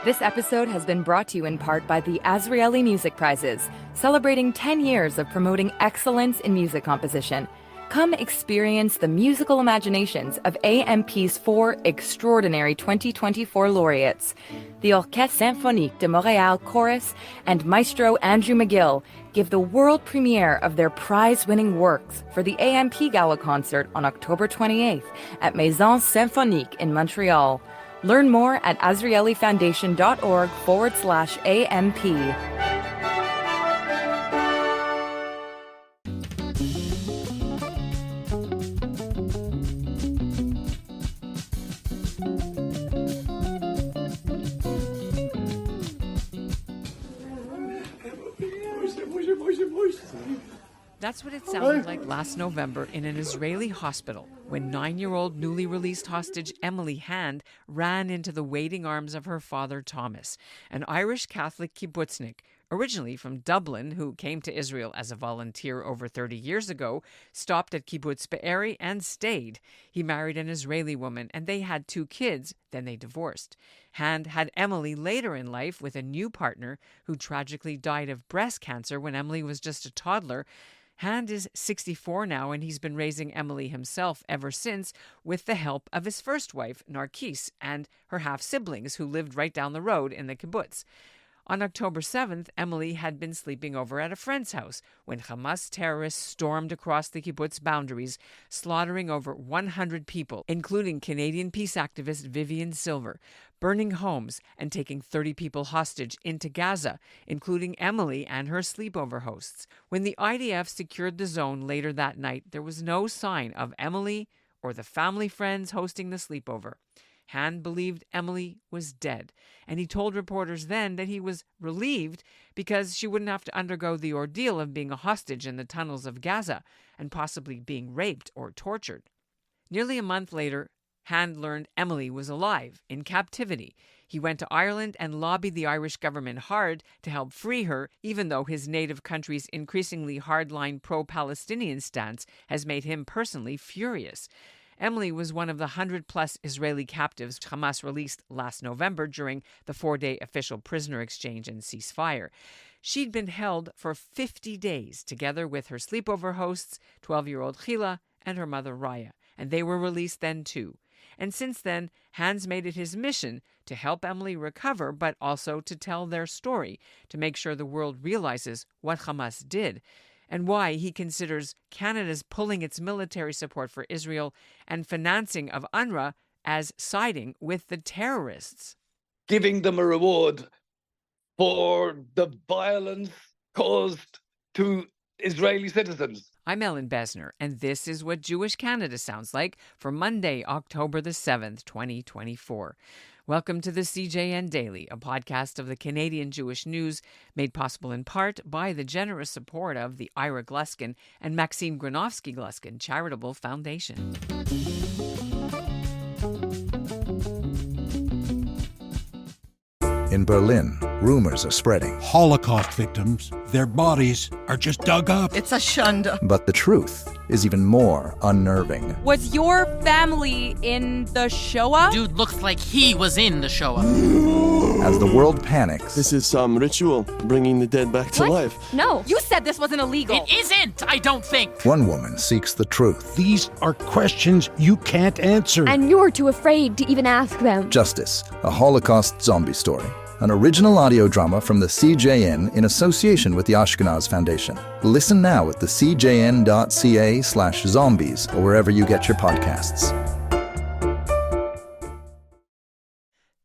This episode has been brought to you in part by the Azrieli Music Prizes, celebrating 10 years of promoting excellence in music composition. Come experience the musical imaginations of AMP's 4 extraordinary 2024 laureates. The Orchestre Symphonique de Montréal Chorus and Maestro Andrew McGill give the world premiere of their prize-winning works for the AMP Gala concert on October 28th at Maison Symphonique in Montreal. Learn more at azrielifoundation.org/AMP. That's what it sounded like last November in an Israeli hospital when 9-year-old newly released hostage Emily Hand ran into the waiting arms of her father Thomas, an Irish Catholic kibbutznik, originally from Dublin, who came to Israel as a volunteer over 30 years ago, stopped at Kibbutz Be'eri and stayed. He married an Israeli woman and they had 2 kids, then they divorced. Hand had Emily later in life with a new partner who tragically died of breast cancer when Emily was just a toddler. Hand is 64 now, and he's been raising Emily himself ever since with the help of his first wife, Narkis, and her half-siblings who lived right down the road in the kibbutz. On October 7th, Emily had been sleeping over at a friend's house when Hamas terrorists stormed across the kibbutz boundaries, slaughtering over 100 people, including Canadian peace activist Vivian Silver, burning homes and taking 30 people hostage into Gaza, including Emily and her sleepover hosts. When the IDF secured the zone later that night, there was no sign of Emily or the family friends hosting the sleepover. Hand believed Emily was dead, and he told reporters then that he was relieved because she wouldn't have to undergo the ordeal of being a hostage in the tunnels of Gaza and possibly being raped or tortured. Nearly a month later, Hand learned Emily was alive, in captivity. He went to Ireland and lobbied the Irish government hard to help free her, even though his native country's increasingly hardline pro-Palestinian stance has made him personally furious. Emily was one of the 100-plus Israeli captives Hamas released last November during the 4-day official prisoner exchange and ceasefire. She'd been held for 50 days, together with her sleepover hosts, 12-year-old Chila and her mother Raya, and they were released then too. And since then, Hans made it his mission to help Emily recover, but also to tell their story, to make sure the world realizes what Hamas did, and why he considers Canada's pulling its military support for Israel and financing of UNRWA as siding with the terrorists. Giving them a reward for the violence caused to Israeli citizens. I'm Ellen Besner, and this is what Jewish Canada sounds like for Monday, October the 7th, 2024. Welcome to the CJN Daily, a podcast of the Canadian Jewish News, made possible in part by the generous support of the Ira Gluskin and Maxim Granovsky-Gluskin Charitable Foundation. In Berlin, rumors are spreading. Holocaust victims, their bodies are just dug up. It's a shunda. But the truth is even more unnerving. Was your family in the Shoah? Dude looks like he was in the Shoah. As the world panics... This is some ritual, bringing the dead back to life. No, you said this wasn't illegal. It isn't, I don't think. One woman seeks the truth. These are questions you can't answer. And you're too afraid to even ask them. Justice, a Holocaust zombie story. An original audio drama from the CJN in association with the Ashkenaz Foundation. Listen now at the cjn.ca/zombies or wherever you get your podcasts.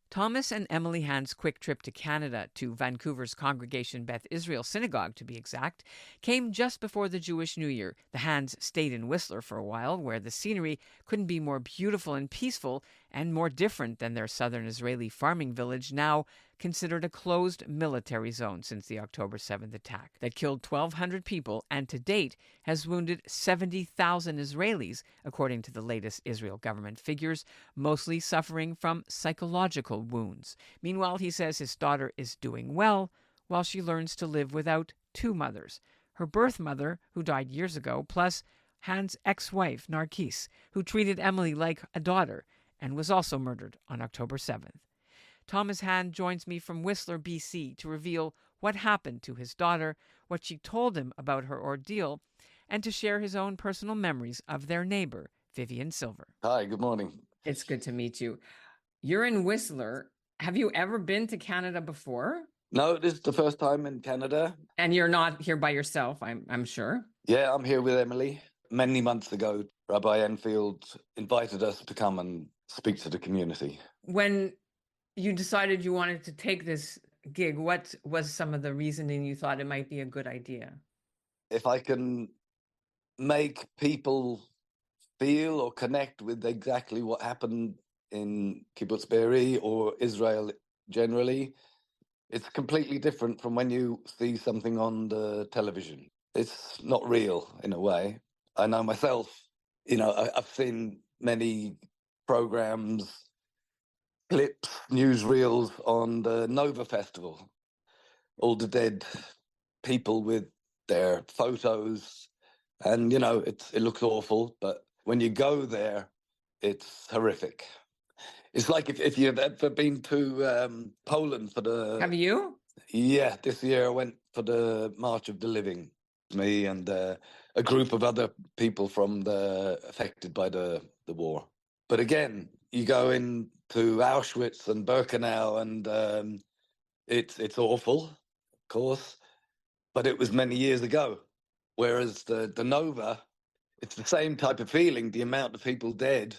Thomas and Emily Hand's quick trip to Canada, to Vancouver's Congregation Beth Israel Synagogue to be exact, came just before the Jewish New Year. The Hands stayed in Whistler for a while, where the scenery couldn't be more beautiful and peaceful and more different than their southern Israeli farming village, now considered a closed military zone since the October 7th attack that killed 1,200 people and to date has wounded 70,000 Israelis, according to the latest Israel government figures, mostly suffering from psychological wounds. Meanwhile, he says his daughter is doing well while she learns to live without 2 mothers, her birth mother, who died years ago, plus Hans' ex-wife, Narkis, who treated Emily like a daughter and was also murdered on October 7th. Thomas Hand joins me from Whistler, BC, to reveal what happened to his daughter, what she told him about her ordeal, and to share his own personal memories of their neighbor, Vivian Silver. Hi, good morning. It's good to meet you. You're in Whistler. Have you ever been to Canada before? No, this is the first time in Canada. And you're not here by yourself, I'm sure. Yeah, I'm here with Emily. Many months ago, Rabbi Enfield invited us to come and speak to the community. When you decided you wanted to take this gig, what was some of the reasoning you thought it might be a good idea? If I can make people feel or connect with exactly what happened in Kibbutz Be'eri or Israel generally, it's completely different from when you see something on the television. It's not real in a way. I know myself, I've seen many programs, clips, newsreels on the Nova Festival, all the dead people with their photos. And, it looks awful, but when you go there, it's horrific. It's like if you've ever been to Poland for the... Have you? Yeah, this year I went for the March of the Living. Me and a group of other people affected by the war. But again, you go into Auschwitz and Birkenau and it's awful, of course, but it was many years ago. Whereas the Nova, it's the same type of feeling, the amount of people dead,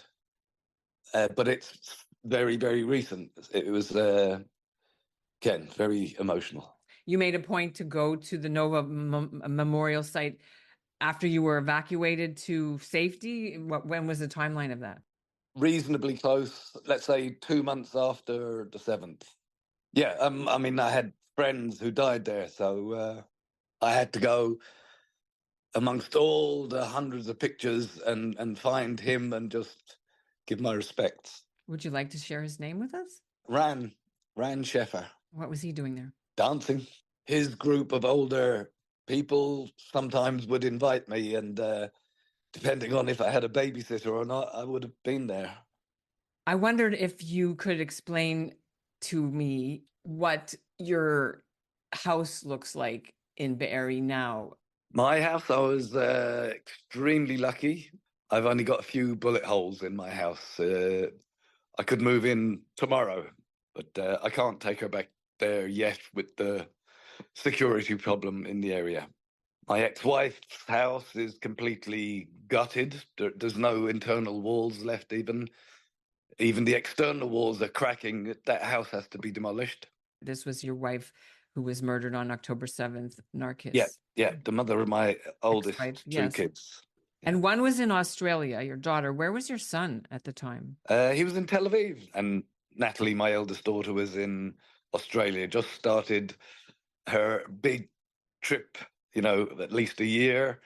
but it's very, very recent. It was, again, very emotional. You made a point to go to the Nova Memorial site after you were evacuated to safety. When was the timeline of that? Reasonably close, let's say 2 months after the 7th. Yeah, I had friends who died there, so I had to go amongst all the hundreds of pictures and find him and just give my respects. Would you like to share his name with us? Ran Sheffer. What was he doing there? Dancing. His group of older people sometimes would invite me, and depending on if I had a babysitter or not, I would have been there. I wondered if you could explain to me what your house looks like in Be'eri now. My house, I was extremely lucky. I've only got a few bullet holes in my house. I could move in tomorrow, but I can't take her back there yet with the security problem in the area. My ex-wife's house is completely gutted. There's no internal walls left even. Even the external walls are cracking. That house has to be demolished. This was your wife who was murdered on October 7th, Narkis. Yeah, the mother of my oldest two kids. And one was in Australia, your daughter. Where was your son at the time? He was in Tel Aviv. And Natalie, my eldest daughter, was in Australia, just started her big trip, at least a year.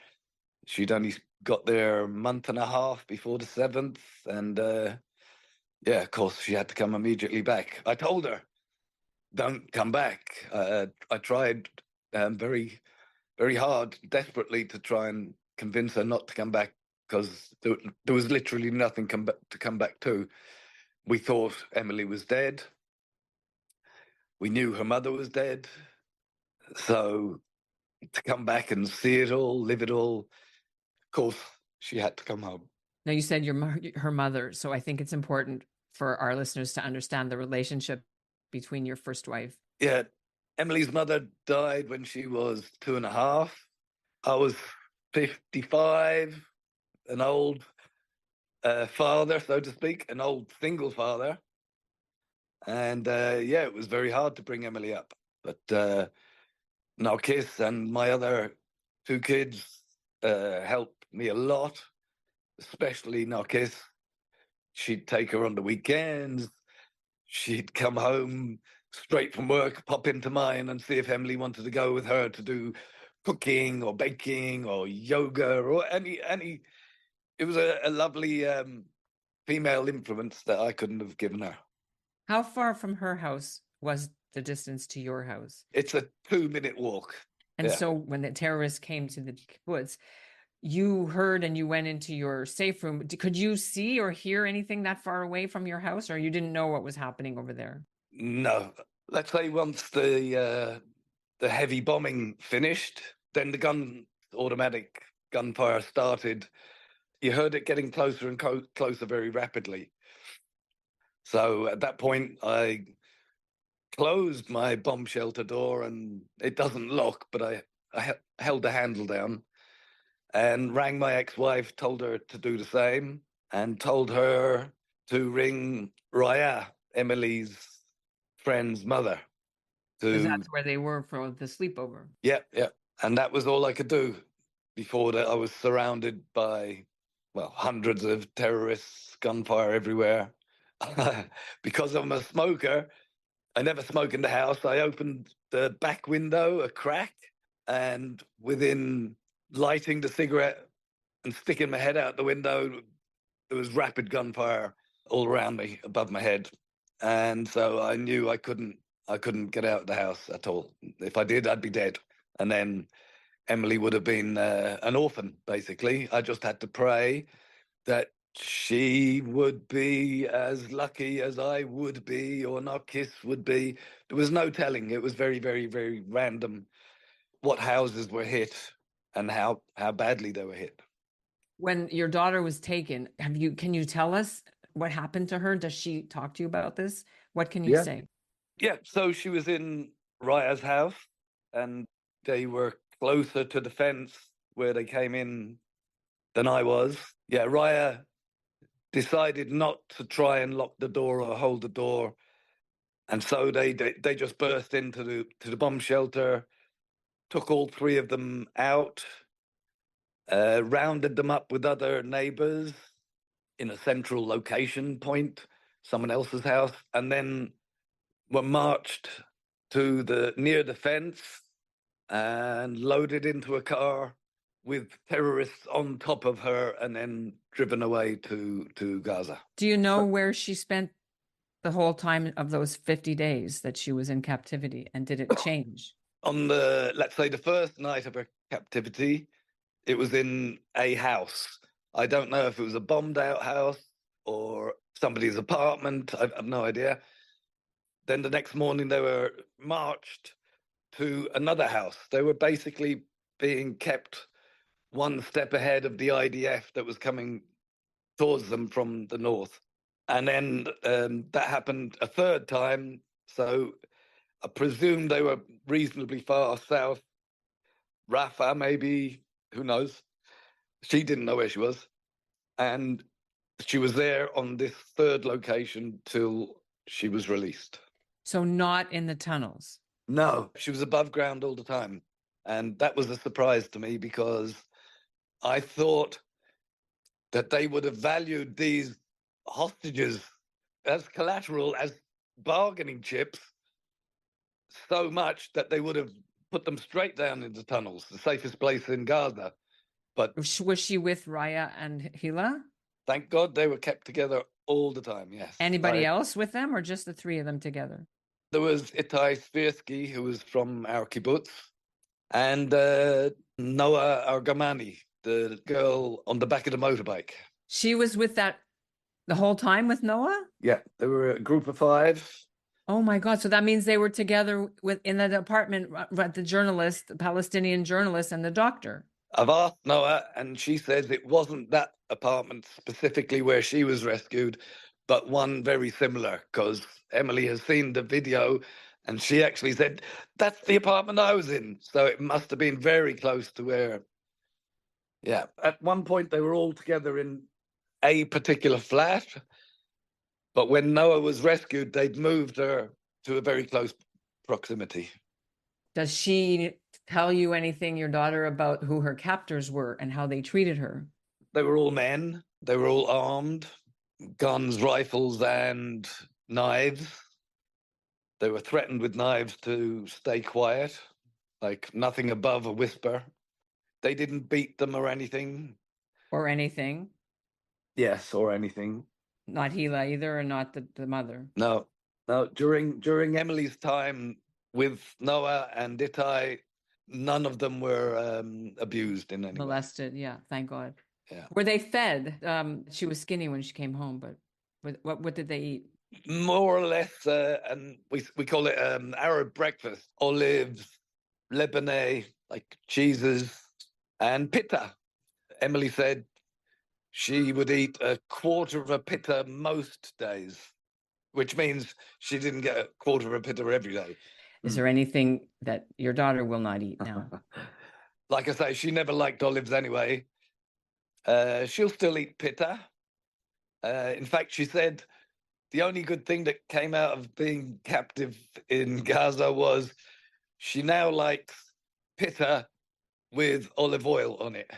She'd only got there a month and a half before the 7th. And of course, she had to come immediately back. I told her, don't come back. I tried very, very hard, desperately, to try and convince her not to come back, because there was literally nothing to come back to. We thought Emily was dead. We knew her mother was dead. So to come back and see it all, live it all, of course, she had to come home. Now, you said her mother, so I think it's important for our listeners to understand the relationship between your first wife. Yeah, Emily's mother died when she was 2.5. I was 55, an old father, so to speak, an old single father. And it was very hard to bring Emily up. But Narkis and my other two kids helped me a lot, especially Narkis. She'd take her on the weekends. She'd come home straight from work, pop into mine and see if Emily wanted to go with her to do cooking or baking or yoga or any. It was a lovely female influence that I couldn't have given her. How far from her house was the distance to your house? It's a 2-minute walk. And so when the terrorists came to the kibbutz, you heard and you went into your safe room. Could you see or hear anything that far away from your house, or you didn't know what was happening over there? No. Let's say once the heavy bombing finished, then the automatic gunfire started. You heard it getting closer and closer very rapidly. So at that point, I closed my bomb shelter door, and it doesn't lock, but I held the handle down and rang my ex-wife, told her to do the same, and told her to ring Raya, Emily's friend's mother. Because that's where they were for the sleepover. Yeah. And that was all I could do. Before that, I was surrounded by, well, hundreds of terrorists, gunfire everywhere. Because I'm a smoker, I never smoke in the house. I opened the back window a crack, and within lighting the cigarette and sticking my head out the window, there was rapid gunfire all around me, above my head. And so I knew I couldn't get out of the house at all. If I did, I'd be dead. And then Emily would have been an orphan, basically. I just had to pray that she would be as lucky as I would be, or Narkis would be. There was no telling. It was very, very, very random what houses were hit and how badly they were hit. When your daughter was taken, can you tell us what happened to her? Does she talk to you about this? What can you say? Yeah, so she was in Raya's house, and they were closer to the fence where they came in than I was. Yeah, Raya decided not to try and lock the door or hold the door, and so they just burst into the bomb shelter, took all three of them out, rounded them up with other neighbors in a central location point, someone else's house, and then were marched to near the fence and loaded into a car with terrorists on top of her, and then driven away to Gaza. Do you know where she spent the whole time of those 50 days that she was in captivity, and did it change? On let's say the first night of her captivity, it was in a house. I don't know if it was a bombed out house or somebody's apartment. I have no idea. Then the next morning they were marched to another house. They were basically being kept one step ahead of the IDF that was coming towards them from the north. And then that happened a third time. So I presume they were reasonably far south. Rafah, maybe, who knows? She didn't know where she was. And she was there on this third location till she was released. So not in the tunnels? No, she was above ground all the time. And that was a surprise to me, because I thought that they would have valued these hostages as collateral, as bargaining chips, so much that they would have put them straight down into tunnels, the safest place in Gaza. But was she with Raya and Hila? Thank God they were kept together all the time, yes. Anybody else with them, or just the three of them together? There was Itai Svirsky, who was from our kibbutz, and Noa Argamani, the girl on the back of the motorbike. She was with that the whole time with Noah? Yeah, they were a group of 5. Oh my God. So that means they were together in that apartment, the journalist, the Palestinian journalist, and the doctor. I've asked Noa, and she says it wasn't that apartment specifically where she was rescued, but one very similar, because Emily has seen the video, and she actually said, that's the apartment I was in. So it must have been very close to where. Yeah. At one point, they were all together in a particular flat, but when Noa was rescued, they'd moved her to a very close proximity. Does she tell you anything, your daughter, about who her captors were and how they treated her? They were all men. They were all armed, guns, rifles, and knives. They were threatened with knives to stay quiet, like nothing above a whisper. They didn't beat them or anything. Or anything? Yes, or anything. Not Hila either, or not the mother? No. During Emily's time with Noa and Itai, none of them were abused in any way. Molested, yeah, thank God. Yeah. Were they fed? She was skinny when she came home, but what did they eat? More or less, and we call it Arab breakfast. Olives, Lebanese, like cheeses, and pitta. Emily said she would eat a quarter of a pitta most days, which means she didn't get a quarter of a pitta every day. Is there anything that your daughter will not eat now? Like I say, she never liked olives anyway. She'll still eat pitta. In fact, she said the only good thing that came out of being captive in Gaza was she now likes pitta with olive oil on it.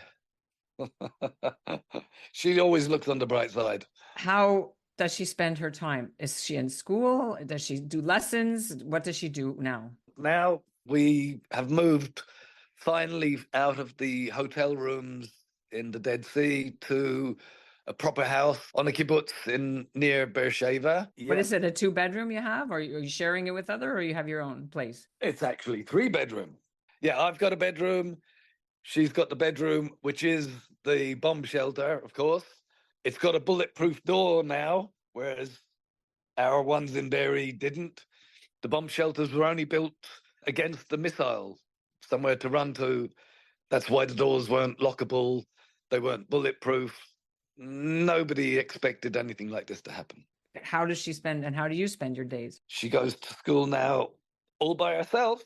She always looks on the bright side. How does she spend her time? Is she in school? Does she do lessons? What does she do now? Now we have moved finally out of the hotel rooms in the Dead Sea to a proper house on a kibbutz near Beersheba. What is it, a 2-bedroom you have? Or are you sharing it with other, or you have your own place? It's actually 3-bedroom. Yeah, I've got a bedroom. She's got the bedroom, which is the bomb shelter, of course. It's got a bulletproof door now, whereas our ones in Be'eri didn't. The bomb shelters were only built against the missiles, somewhere to run to. That's why the doors weren't lockable. They weren't bulletproof. Nobody expected anything like this to happen. How does she spend, and how do you spend your days? She goes to school now all by herself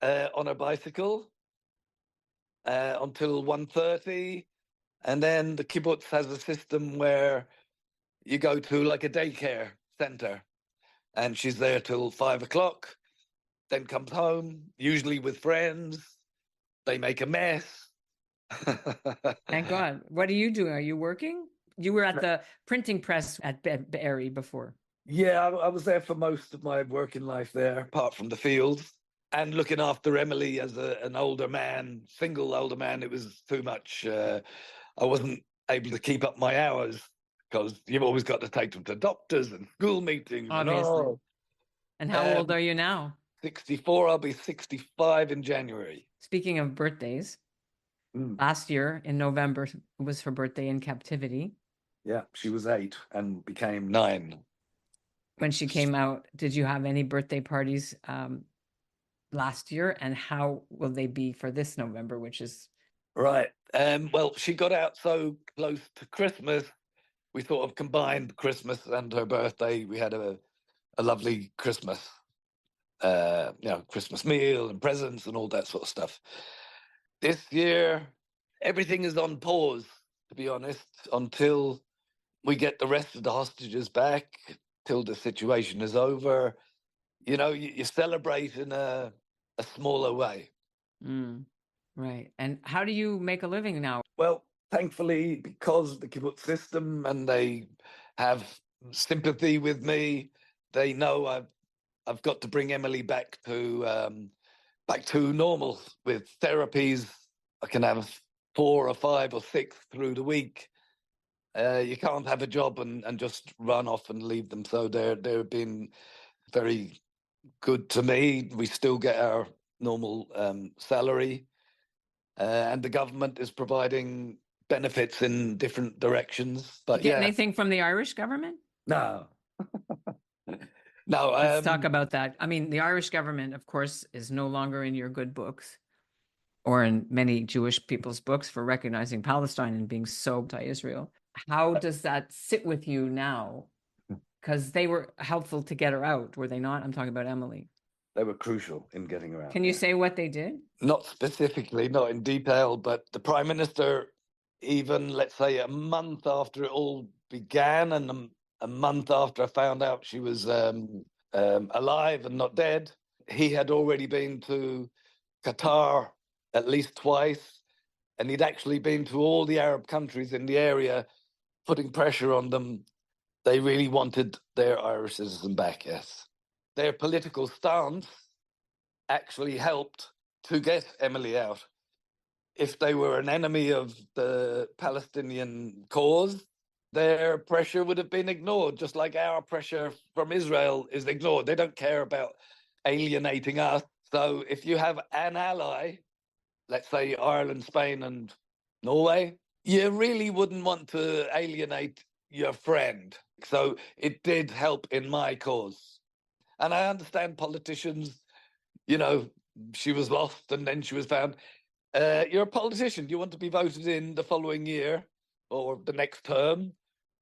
on her bicycle until 1:30. And then the kibbutz has a system where you go to like a daycare center, and she's there till 5 o'clock, then comes home, usually with friends. They make a mess. Thank God. What are you doing? Are you working? You were at the printing press at Be'eri before. Yeah, I was there for most of my working life there, apart from the fields. And looking after Emily as an older man, single older man, it was too much. I wasn't able to keep up my hours because you've always got to take them to doctors and school meetings. Obviously. And how old are you now? 64. I'll be 65 in January. Speaking of birthdays, last year in November was her birthday in captivity. Yeah, she was 8 and became 9. When she came out, did you have any birthday parties last year? And how will they be for this November, which is... Right. Well, she got out so close to Christmas, we sort of combined Christmas and her birthday. We had a lovely Christmas, Christmas meal and presents and all that sort of stuff. This year, everything is on pause, to be honest, until we get the rest of the hostages back, till the situation is over. You know, you celebrate in a smaller way. Right. And how do you make a living now? Well, thankfully, because of the kibbutz system and they have sympathy with me, they know I've got to bring Emily back to normal with therapies. I can have 4 or 5 or 6 through the week. You can't have a job and just run off and leave them. So they're being very good to me. We still get our normal salary. And the government is providing benefits in different directions. But Get anything from the Irish government? No. No. Let's talk about that. I mean, the Irish government, of course, is no longer in your good books or in many Jewish people's books for recognizing Palestine and being so anti-Israel. How does that sit with you now? Because they were helpful to get her out, were they not? I'm talking about Emily. They were crucial in getting her out. Can you say what they did? Not specifically, not in detail, but the Prime Minister, even, let's say, a month after it all began and a month after I found out she was alive and not dead, he had already been to Qatar at least twice, and he'd actually been to all the Arab countries in the area, putting pressure on them. They really wanted their Irish citizen back, yes. Their political stance actually helped to get Emily out. If they were an enemy of the Palestinian cause, their pressure would have been ignored, just like our pressure from Israel is ignored. They don't care about alienating us. So if you have an ally, let's say Ireland, Spain and Norway, you really wouldn't want to alienate your friend. So it did help in my cause. And I understand politicians, you know, she was lost and then she was found. You're a politician. You want to be voted in the following year or the next term.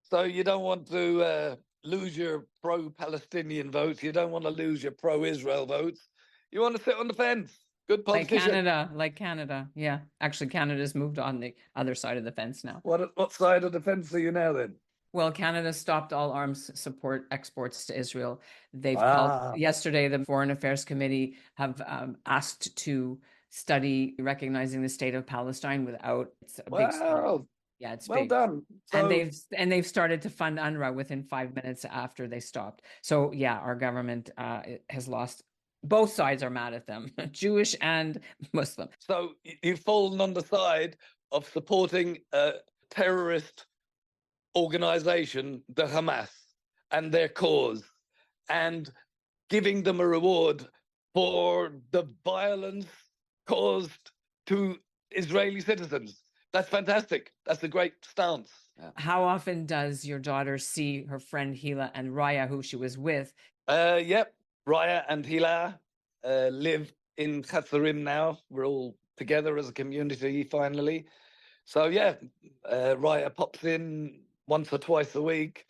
So you don't want to lose your pro-Palestinian votes. You don't want to lose your pro-Israel votes. You want to sit on the fence. Good politician. Like Canada. Yeah. Actually, Canada's moved on the other side of the fence now. What side of the fence are you now then? Well, Canada stopped all arms support exports to Israel. They've called, yesterday, the Foreign Affairs Committee have asked to study recognizing the state of Palestine without. It's a big story. Yeah, it's well big. done. So, they've started to fund UNRWA within 5 minutes after they stopped. So yeah, our government has lost. Both sides are mad at them, Jewish and Muslim. So you've fallen on the side of supporting a terrorist organization, the Hamas, and their cause, and giving them a reward for the violence caused to Israeli citizens. That's fantastic. That's a great stance. How often does your daughter see her friend Hila and Raya, who she was with? Yep. Raya and Hila live in Hazterim now. We're all together as a community finally. So yeah, Raya pops in once or twice a week.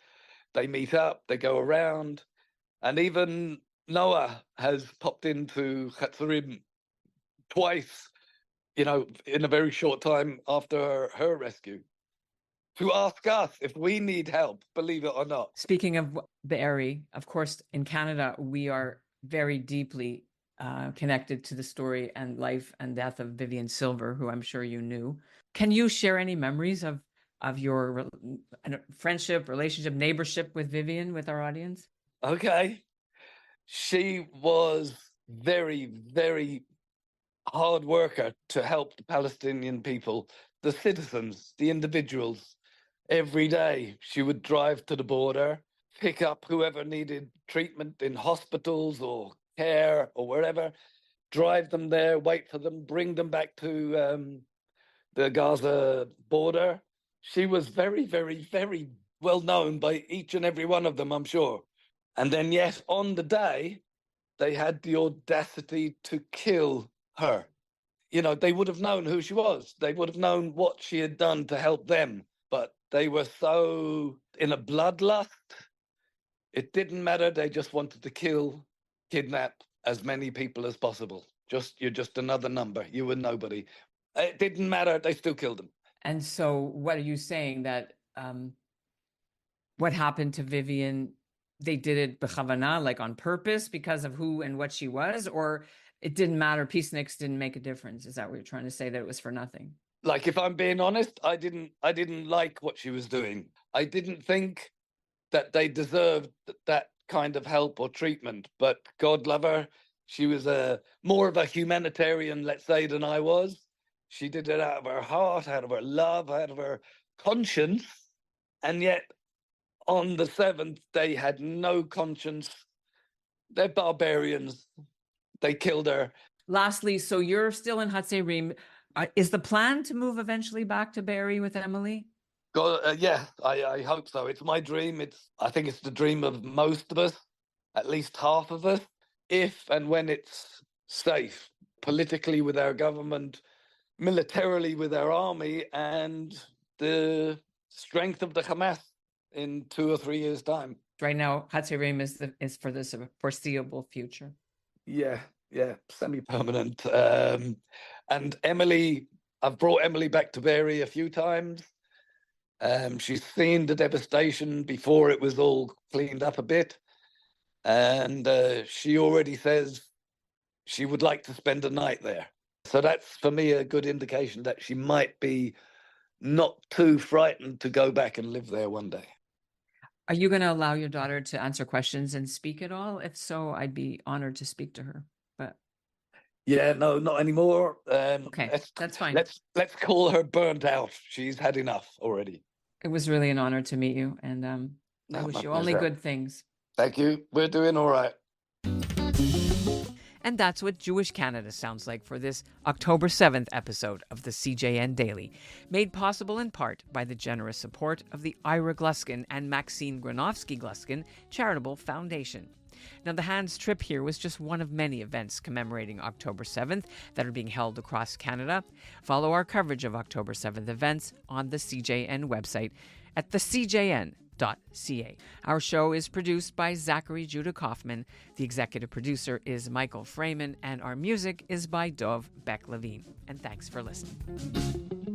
They meet up, they go around. And even Noah has popped into Hazterim twice, you know, in a very short time after her rescue, to ask us if we need help, believe it or not. Speaking of Be'eri, of course, in Canada, we are very deeply connected to the story and life and death of Vivian Silver, who I'm sure you knew. Can you share any memories of your friendship, relationship, neighborship with Vivian, with our audience? Okay. She was very, very hard worker to help the Palestinian people, the citizens, the individuals. Every day she would drive to the border, pick up whoever needed treatment in hospitals or care or wherever, drive them there, wait for them, bring them back to the Gaza border. She was very, very, very well known by each and every one of them, I'm sure. And then, yes, on the day, they had the audacity to kill her. You know, they would have known who she was. They would have known what she had done to help them. But they were so in a bloodlust. It didn't matter. They just wanted to kill, kidnap as many people as possible. You're just another number. You were nobody. It didn't matter. They still killed them. And so what are you saying, that what happened to Vivian, they did it b'chavana, like on purpose, because of who and what she was, or it didn't matter, peaceniks didn't make a difference? Is that what you're trying to say, that it was for nothing? Like, if I'm being honest, I didn't like what she was doing. I didn't think that they deserved that kind of help or treatment, but God love her. She was more of a humanitarian, let's say, than I was. She did it out of her heart, out of her love, out of her conscience. And yet, on the 7th, they had no conscience. They're barbarians. They killed her. Lastly, so you're still in Hazterim. Is the plan to move eventually back to Be'eri with Emily? Yeah, I hope so. It's my dream. I think it's the dream of most of us, at least half of us, if and when it's safe, politically with our government, militarily with our army, and the strength of the Hamas in 2 or 3 years' time. Right now, Hazterim is for this foreseeable future. Yeah, semi-permanent. And Emily, I've brought Emily back to Be'eri a few times. She's seen the devastation before it was all cleaned up a bit. And she already says she would like to spend a night there. So that's, for me, a good indication that she might be not too frightened to go back and live there one day. Are you going to allow your daughter to answer questions and speak at all? If so, I'd be honored to speak to her. But yeah, no, not anymore. Okay, that's fine. Let's call her burnt out. She's had enough already. It was really an honor to meet you, and I wish you only good things. Thank you. We're doing all right. And that's what Jewish Canada sounds like for this October 7th episode of the CJN Daily, made possible in part by the generous support of the Ira Gluskin and Maxine Granovsky-Gluskin Charitable Foundation. Now, the Hands trip here was just one of many events commemorating October 7th that are being held across Canada. Follow our coverage of October 7th events on the CJN website at thecjn.ca. Our show is produced by Zachary Judah Kaufman. The executive producer is Michael Freeman, and our music is by Dov Beck-Levine. And thanks for listening.